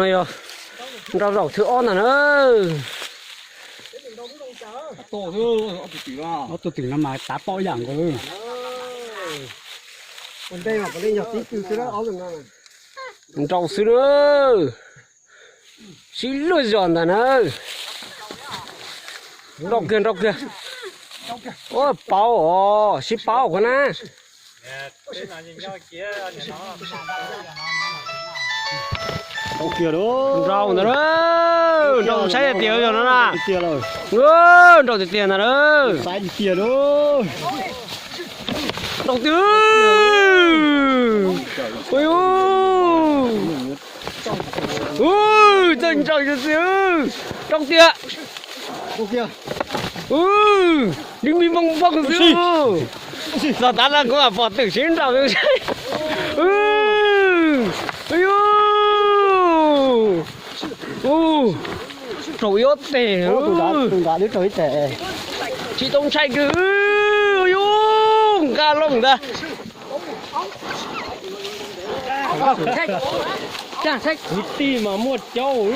này rồi rau rau thứ on nữa tổ thôi nó tổ tỉnh năm mà tá to dạng rồi còn đây mà có lên nhập tí từ cái đó áo rồi nè rau xứ nữa xí lôi giòn nữa rau kia ôi bao xí bao của nó ô kia đó rau nữa đó rau sai tiền rồi nó nè tiền rồi rau tiền nữa đó sai tiền đó rau tiền ôi ôi chân trời cho xíu rau tiền ô kia đừng bị bong bong xíu giờ ta đang có bỏ tử xin rau rồi ôi trời ơi tệ tôi đã đứa trời tệ chị tông chạy cứ ga lông ra chả sách tí mà mua cháu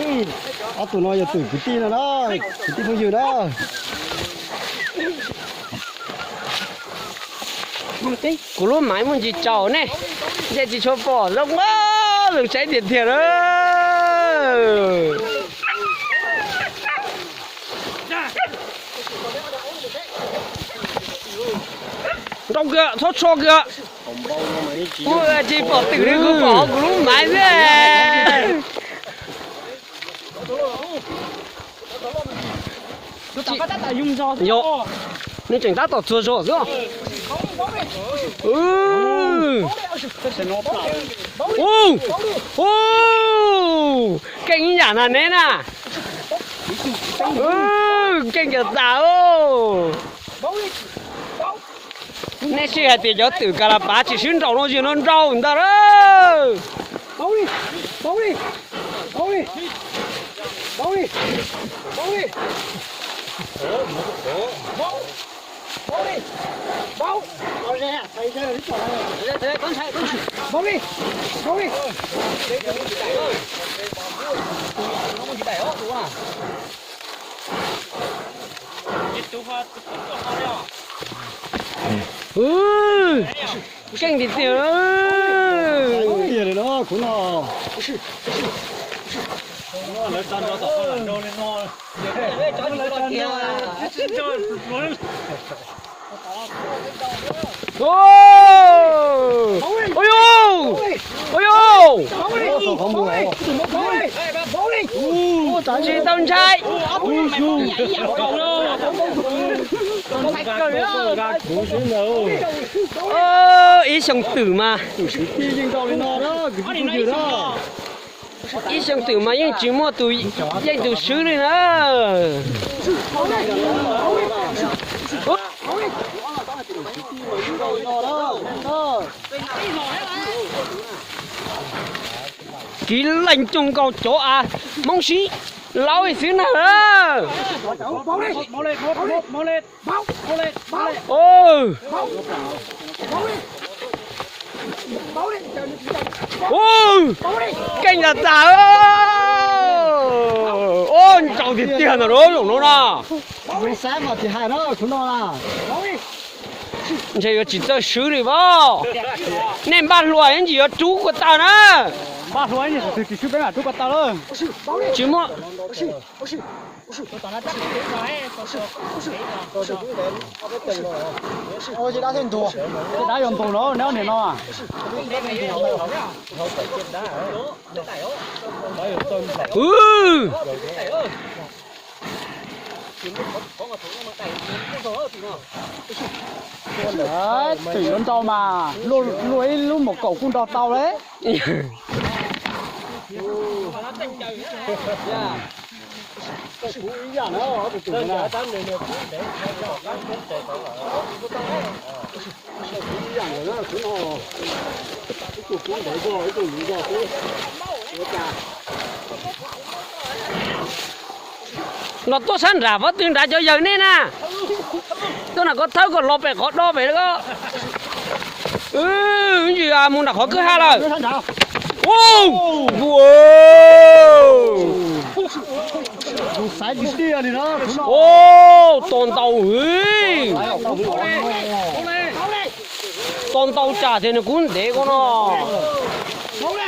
tụi nó giờ tụi cái tí nào đó cái tí bao nhiêu đó cú lúa máy muốn chị cháu này giờ chị cho bỏ lông á đừng cháy tiền thiệt đó trong kia thoát cho kia ui chị bỏ từ đây cứ bỏ cú lúa máy thế yo nên chẳng ta tỏ chua chua chứ kinh nhà này nè nè kinh kiểu sao nè xe thì cho từ cả là ba chỉ xin trâu nó chỉ nó trâu người ta đó kinh thì tiền tiền rồi đó cũng nó chị tông trai ý sống tử mà ý sống tử mà nhưng chỉ mua tụi danh tụi sứ này nữa kỹ lành trồng cầu chỗ à mong xí lão ấy xứ nào đó canh là tao ôi trâu thì tiền rồi đó nó nào sáng mà thì hai đó cũng nó là这个只在手里吧，那把乱人就要煮个蛋呢。ba số anh thì chỉ biết là tôi bắt tao rồi chỉ mua ôi chị đã thêm thua chị đã dùng thua nó nếu này nó à đấy chỉ con trâu mà nuôi một cậu con trâu tao đấy nó tốt sẵn ra vất tuyên ra cho giờ nên à tôi là có thấu có lọp về có đo về đó gì à muốn là khó cứ ha rồi Wow! Đủ sai cái tia này đó. Ô, toàn tàu ơi. Toàn tàu trả thì nó cũng để con nó.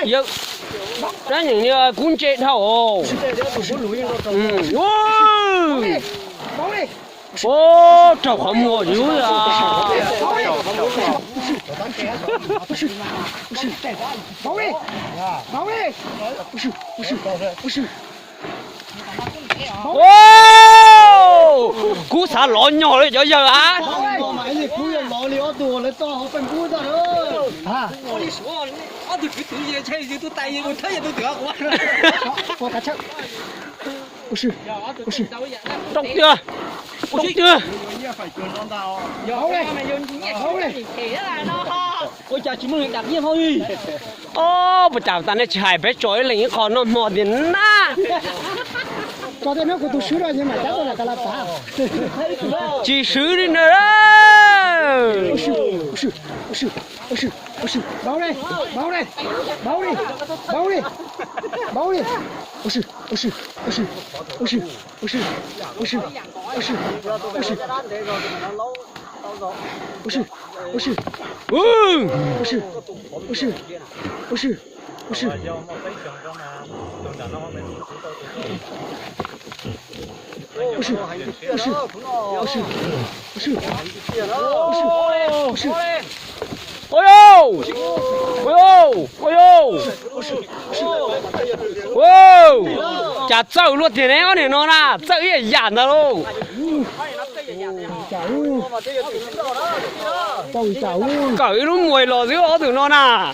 Giờ ra những như cũng chết thầu. Ô, trâu không mua dữ à. Ô, cú xả lộn nhỏ đấy giờ á. Mày này cú giờ lọ liễu đồ lấy to họ phải cú ra nữa. À. tôi cứ tự nhiên chơi gì tôi tay gì tôi thấy gì tôi được quá. Có cá chắc. Trông chưa? Trông chưa? Ôi trời chỉ muốn đặt nhiên thôi. Ô, bà chào ta này chạy bé trội là những con nó mò đến na. Cho tôi nói của tôi sửa rồi nhưng mà chắc tôi là ta làm phá. Chỉ sứ đi nữa đó. Báo đây, báo đây, báo đi, báo đi, báo đi. Ôi ô! Ôi ô! Ôi ô! Wow! Chả trâu luôn thì này con này nó là trâu gì dàn ra luôn. Cởi luôn mùi lò dưới ó từ nó nà.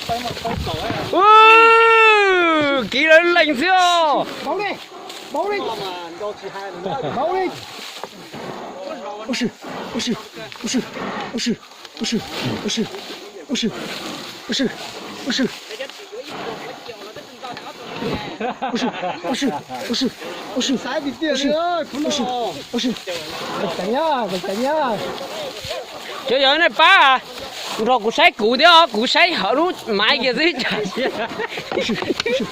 Ký đến lệnh chưa? Báo đi, báo đi, báo đi. Sai bị tiền nữa, bình tĩnh nhá. Trời ơi này ba à. Rồi cụ say cụ đấy ó, cụ say hở luôn mãi kia dưới trời.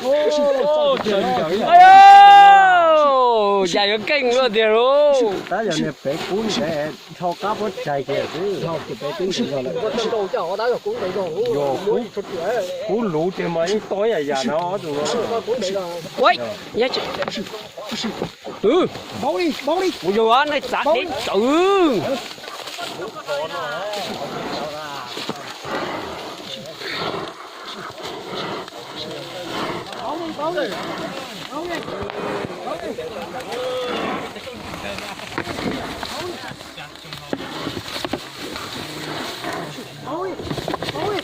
Ôi ô! Dạ có kinh luôn tiền luôn. Ta giờ này bé cún sẽ cho cá bớt chạy kìa chứ. Cho cái bé cún rồi lại. Cú lũ thì mấy tối à già nó tụi nó. Ôi, dạ chứ. Báo đi, báo đi. Ôi dồi này sát đến tử. Báo đi.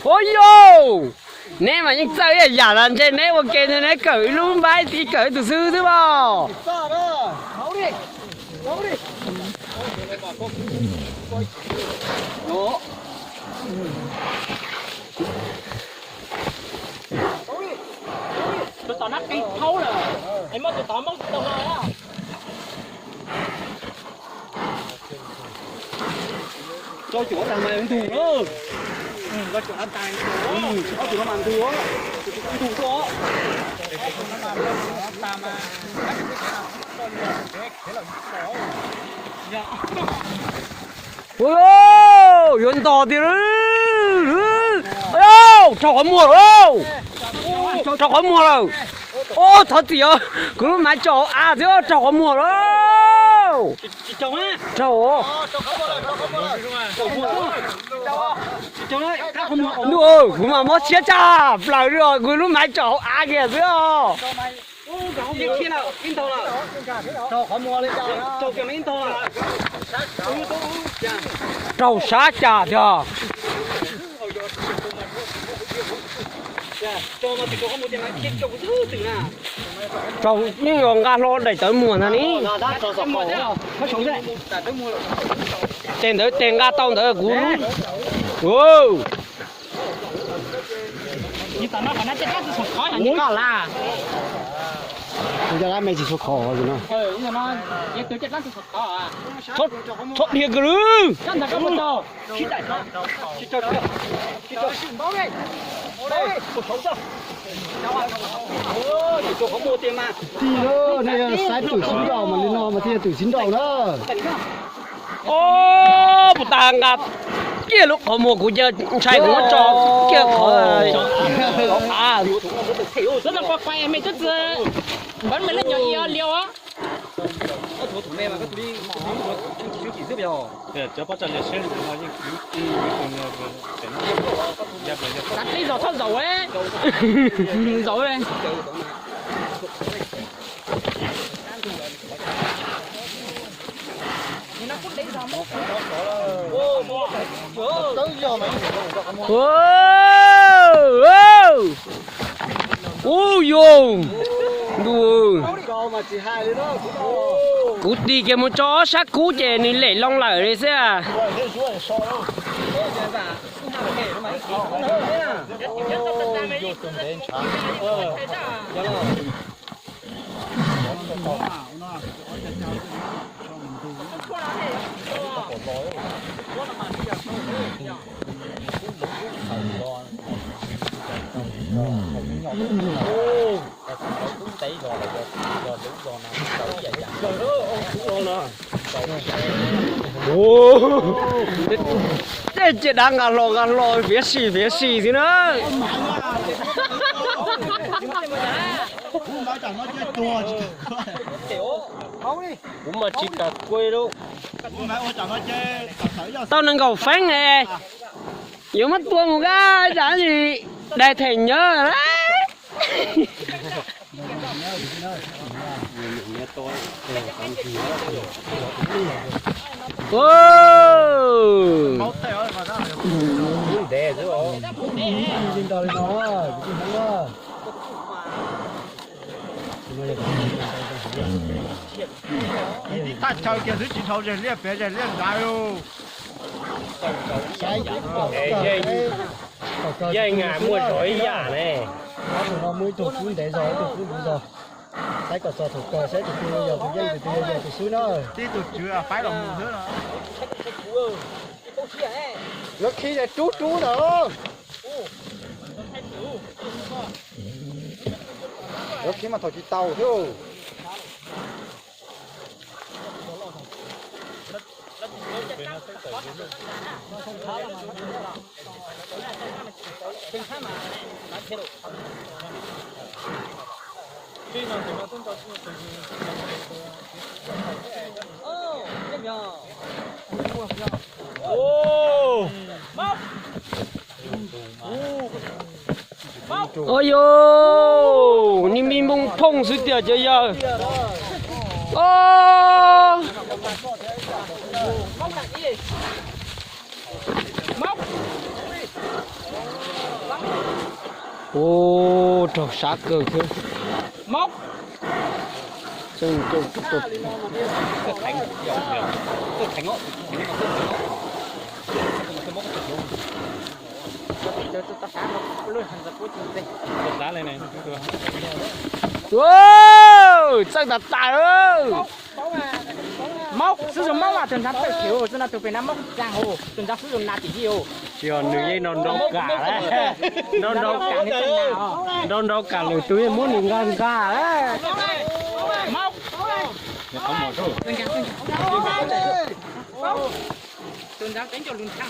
Ôi dồi. Nếu mà những chơi là giả lần trên nếu mà kê thì nó cởi luôn bái tí cởi từ sư chứ bò. Báo đi. Báo đi. Đó. Tôi tao nát cây thấu rồi. Em mất tôi tao mất tôi rồi á. Cho chủ thằng này ăn thù đó. Cho chủ ăn tài. Cho chủ nó ăn thù á. Ăn thù đó. Ôi ô, yun to thì đó. Ôi ô, cho khỏi mua rồi. Cho khỏi mua rồi. Ô, thật thì ơ. Cứ mãi cho à chứ cho khỏi mua rồi. Chồng á. Cho. Chồng ơi, các không mua. Đúng cứ mà mất chết cha. Lại rồi, cứ lúc mãi cho à kìa chứ. Khi nào in thầu nào? Cho họ mua lên cho cái in thầu nào? Trâu sát cha cho. Cho mà thì có một tiền thiết cho cái thứ từ nào? Trâu nhưng mà ngà lo đẩy tới mùa này ní. Tiền tới tiền gà tông tới cú. Wow. Như tao nói phải nói chết hết rồi khỏi hả? Những cái là. bây giờ mày chỉ số khó rồi nó nhưng mà nó giờ tôi chết lắm tôi khó à thoát địa cái rư chân thật có một đầu khi đại nó bao đây một số sao chỉ cho có mua tiền mà thì đó này sai tuổi chín đầu mà lên nó mà thì tuổi chín đầu đó ô bút tàng à kia lúc họ mua của giờ chạy của nó cho kia khó à rất là qua quay mày chút vẫn mới lên nhỏ yêu liêu á thủ mẹ mà cái tụi đi chỉ giúp nhau这把这里生的话，đặt đi dầu thoát dầu ấy dầu đây ô yo đùa mà chỉ hai đấy đó cú đi cái một chó sát cú chè này lệ long lại đấy xe à ô thế chị đang ngả lò phía xì thế nữa cũng mà chỉ cả quê đâu tao đang cầu phán nè yếu mất tua một cái giá gì đại thành nhớ rồi đấy ô để rồi nhìn đời nó他超电视机超人脸，别人脸大哟。 dây ngài mua rồi giả này nó mới tụt xuống để rồi tụt xuống rồi thấy có cho thuộc cờ sẽ tụt tiêu giờ tụt dây tụt tiêu giờ tụt xuống nó tí tụt chưa phải lòng mù nữa lúc khi là chú nữa lúc khi mà thổi chỉ tàu thôi ôi yo ni mi mông phong sự tiệt chơi giờ ô ô trời sát cơ chứ móc chân chân chút chút đá lên này wow chắc đặt tài ơi móc sử dụng móc là thường常被球真的就被那móc giang hồ thường常sử dụng là chỉ nhiều chưa nữ dây non đâu cả đấy non đâu cả non đâu cả lời túi muốn đi ngang cả đấy móc không mở thôi thường常đánh cho lùn thẳng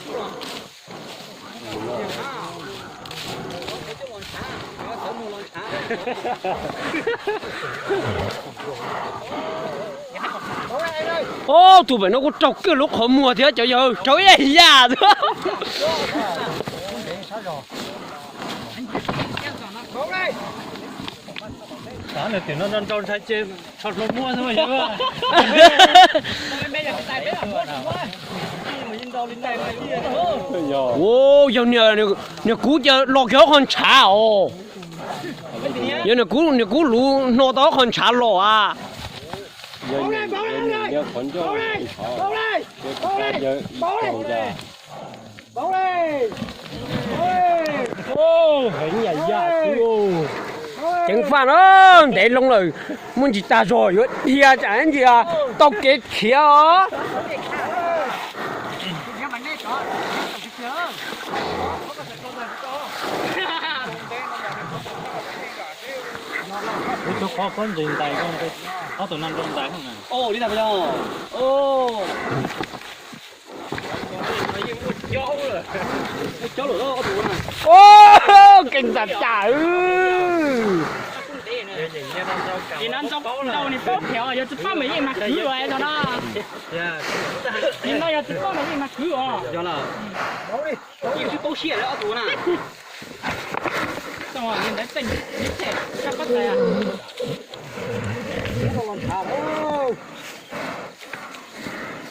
ô tụi bay nó có trọc cái lúc họ mua thế trời ơi trời ơi già nữa đó là tiền nó cho trái chơi cho nó mua thôi chứ ô giờ nè cú giờ lo kéo con chả ồ giờ nè cú lú nó đó con chả lo à giờ còn cho giờ ô hình nhảy ra ô chẳng phản ơn để lông lời muốn chỉ ta rồi thì chẳng gì à tao kết kia Cho khó con dừng tay con cái có tụi năm dừng tay không à? Ô đi nào bây giờ. Ô. Cháu lửa đó có đủ này. ô kinh thật trả Nhìn ăn trong đâu này bóp khéo giờ chụp bao mấy mà cứ rồi cho nó. Nhìn đây giờ chụp bao mấy mà cứ rồi. Cho là. Nhìn cái bố xỉa đó đủ nè. Xong rồi nhìn đấy tình biết thể chắc bắt này à.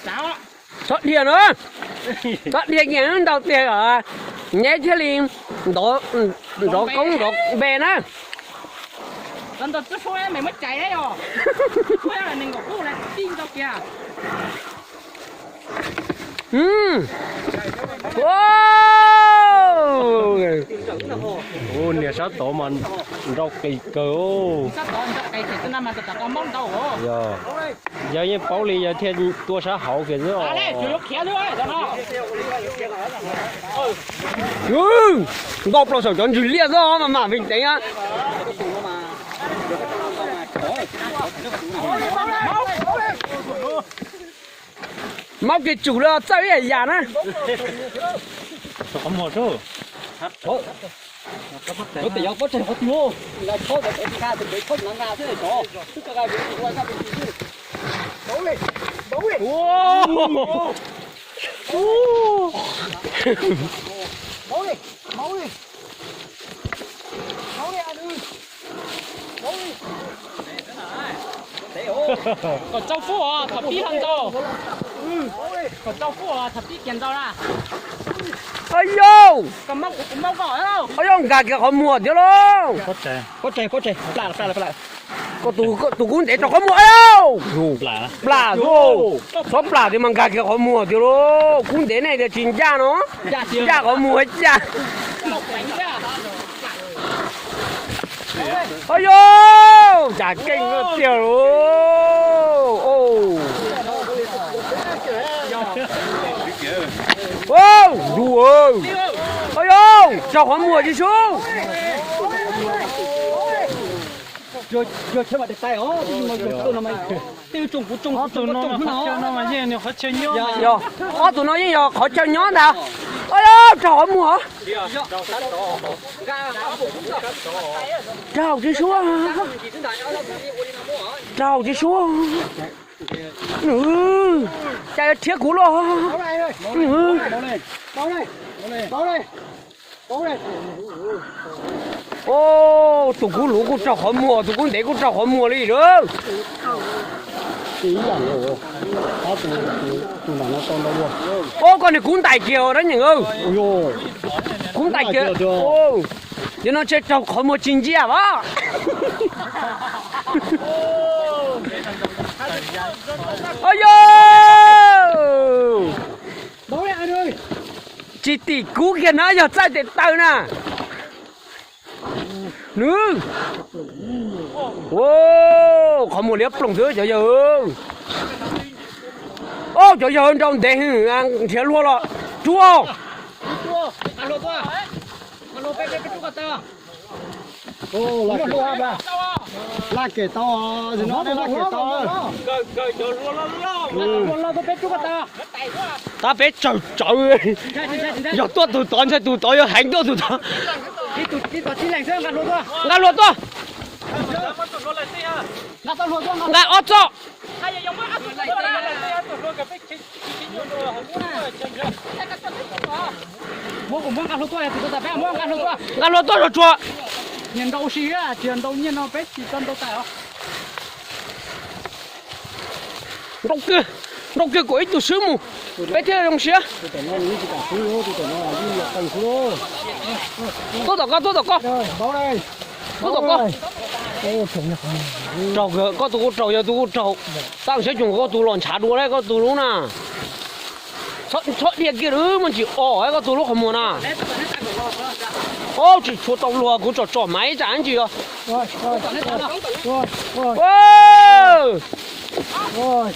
Sao? thoát điện nữa thoát điện nhé đầu tiên ở nhé chứ liền đó công đó bè nữa lần đầu trước phôi mày mất chạy đấy rồi. Phôi là mình có khu này tin đâu kìa. Wow Ô nè sao tổ mà rau kỳ cờ ô. Sắp tới cái thì tôi mà tất cả mong đâu rồi. Giờ giờ như bảo lý giờ thiên tua xã hậu kìa chứ. À đây, chủ yếu khéo thôi, cho nó. ngọc là sao chọn dữ liệu đó mà mình thấy á móc cái chủ là sao vậy già nè Có một số. Có thể có thể có tiêu. Là có thể đi ra từ có nắng ra thế này đó. Tất cả cái gì qua ra bên kia. Đấu lên. wow Máu đi anh ơi. Còn châu phu à, thập bí thằng châu. Còn châu phu à, thập bí tiền châu ra. ơi yo Còn mong gọi đâu. ơi yo gà kia họ mua chứ luôn Có trẻ. Lại. có tụ cũng để cho họ mua đâu Lạ. là rồi số là thì mà gà kia họ mua chứ luôn cũng để này là chính gia nó gia họ mua hết gia Lộc bánh kia. ơi yo chả kinh cái tiểu ô ô đùa ơi yo cho họ mua chứ xuống Rồi thế mà được tay ó, nhưng mà tôi là mày tiêu trùng của trùng Tụi nó phát cho nó mà gì nó phát cho nhau. yo ó tụi nó với yo họ chơi nhón nào ơi yo cho họ mua trao chứ xuống trao chứ xuống chạy thiết cú lo ô tụi cú lũ cũng cho họ mua tụi cú để cũng cho họ mua đi được ô con này cũng tài kiều đó nhỉ ơi cũng tài kiều ô cho nó chơi cho họ mua chính à đó ôi yo chị tỷ cú kia nó giờ sai để tao nè nữ ô có một liếp lồng thứ giờ giờ ô giờ giờ trong đèn ăn thiệt luôn rồi chú không alo tôi. Alo bé chú cả tơ. Ô là cái to ba. Là cái to, rồi nó là cái to. Lo tôi bé chú cả tơ. ta bé trời trời giờ tôi tụi tón sẽ tụi tón hành tôi tụi tón Đi tụi chi lành xem gạt luôn tôi. ngã luôn tôi Gạt tao luôn tôi. ngã ót cho Hay là giống ăn tụi mua của mua gạt luôn tôi, tụi ta bé mua gạt luôn tôi. ngã luôn tôi rồi chùa Nhìn đâu xí á, chuyện đâu nhìn nó bé chỉ cần đâu tại không. rong kia của ít tụi sứ mù bé thế rong xía Tụi nó nghĩ chỉ cả phú lô, tụi nó là đi tầng phú lô. tôi tỏ con Rồi, báo đây. tôi tỏ con Ô, trồng nhạc. trầu kìa có tụi trầu giờ tụi trầu tao sẽ dùng có tụi lòn chả đua đấy có tụi luôn nè thoát điện kia nữa mà chỉ ỏ ấy có tụi lúc không mua nè ô chỉ cho tàu lúa cũng cho máy chán chứ rồi wow rồi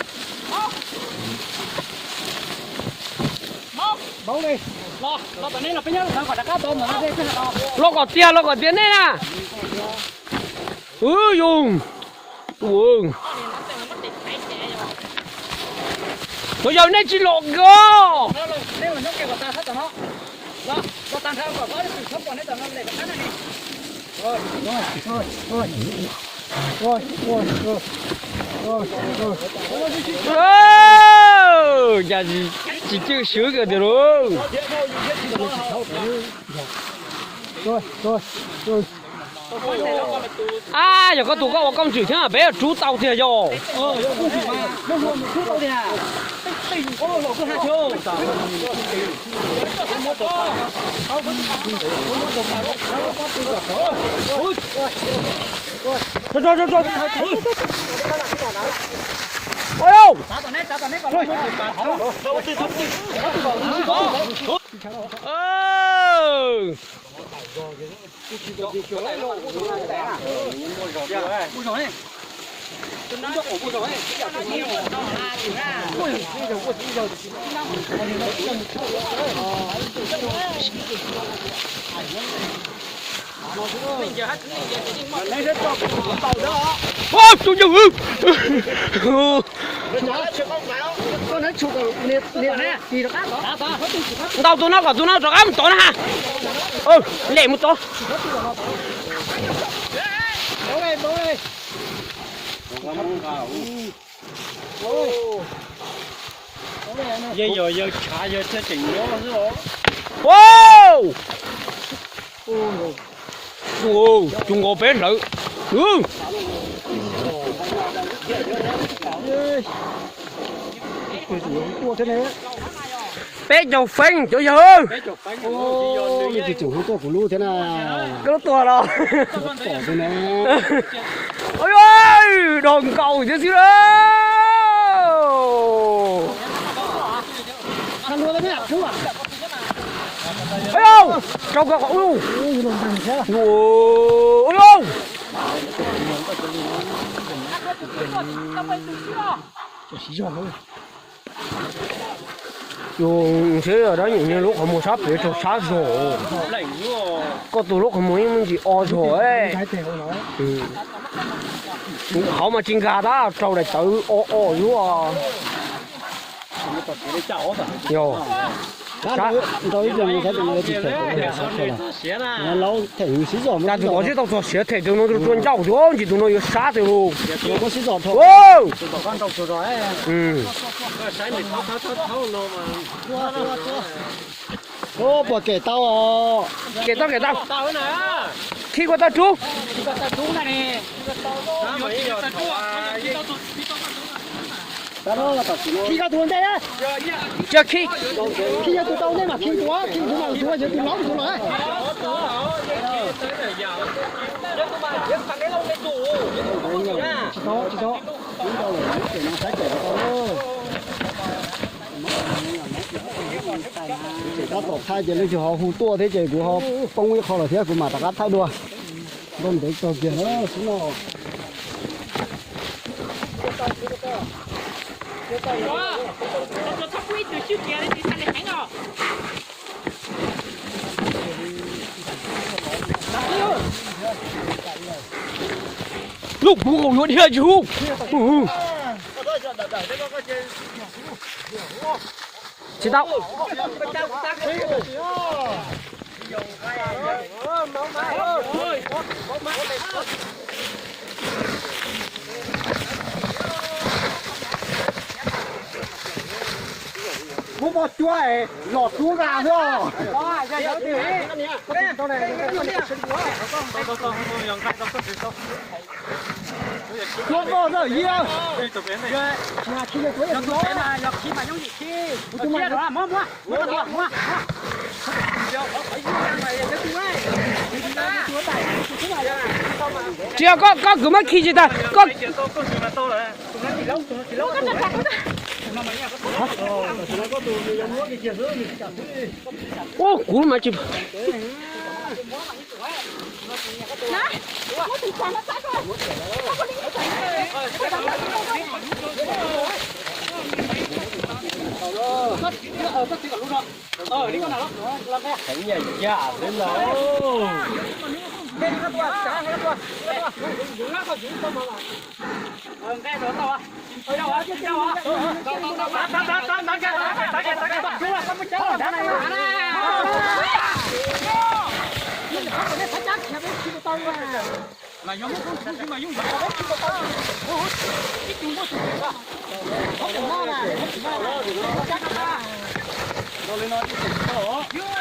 bấu đi lo tận đây là bây giờ là còn đã cá tôm mà nó đây cái nào nó có tiền đấy nè dùng bây giờ này chỉ lột cơ nếu mà nó kêu ta hết rồi nó tan theo còn có sự thấp còn đấy tao nó để cái này giờ chỉ chưa sửa cái được rồi à giờ có tụ có công chữ thế mà bé chú tàu thì rồi chú tao đi à ô lộ cái hai chỗ rồi ôi đâu ta tận đây còn ô chú dừng con nó chụp liệt này thì nó khác tao tụi nó rồi ấm tụi nó ha lẹ một tổ bố ơi giờ trả giờ sẽ chỉnh nó chứ hả? wow chúng có bé nữ bé dầu phanh chỗ giờ cái chủ của lũ thế nào cái to rồi bỏ thế này ôi ơi đòn cầu chứ xíu đó ăn luôn đấy chú à ôi đâu trong cái ôi ôi đâu dùng thế ở đó những lúc họ mua sắp để cho sát rồi có từ lúc họ mua những gì o rồi ấy họ mà chinh gà đó trâu này tự o chứ nhiều tôi giờ mình thấy mình chỉ thể nó lâu thể hình xí giò但是我知道做鞋腿就能就专照着，你都能有啥的喽？có xí giò thôi 哦， con đầu rồi rồi 嗯， ô bỏ kể tao à 给到给到， tao cái này á 踢过到猪， tao chú này nè tao đó là tao khi ra tuần đây á 这踢， khi ra tụi tao đây mà khi quá khi tụi nào tụi giờ tụi lóng tụi này chỉ đó chúng tao là để nó sai kể tao đó tao thay giờ lên họ hù tua thế giờ của họ phong cái kho là thế của mà tao thay đua không để cho kia nó xuống nó nó thấp quý từ trước kia đến thanh này rồi lúc bố ngồi đi chú, chỉ đạo. bố bò chua ấy lọt xuống gà thôi không bao giờ gì đâu nhà khi nó tuổi nó mà dọc khi mà giống gì khi chúng mày đó mua Chưa có cứ mất khi gì ta có ô cú mà chụp Cảnh nhà già đến rồi.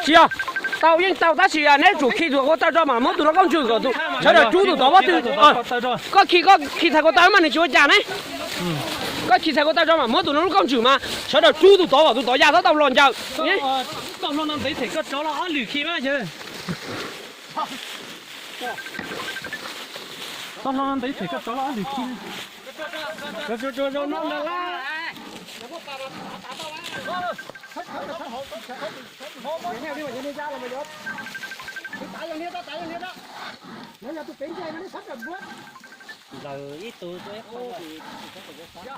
chị à tao yên tao ta chỉ à nếu chủ khi rồi có tao cho mà mất tụi nó không chịu rồi tụi cho được chú tụi đó bắt tụi có khi thầy có tao mà này chú già đấy có khi thầy có tao cho mà mất tụi nó không chịu mà cho được chú tụi đó vào tụi đó già tao lòn chào tao lo năm đấy thì có chó là lử khi mà chứ tao lo năm đấy thì có chó là lử khi cho nó là giờ ít tôi chưa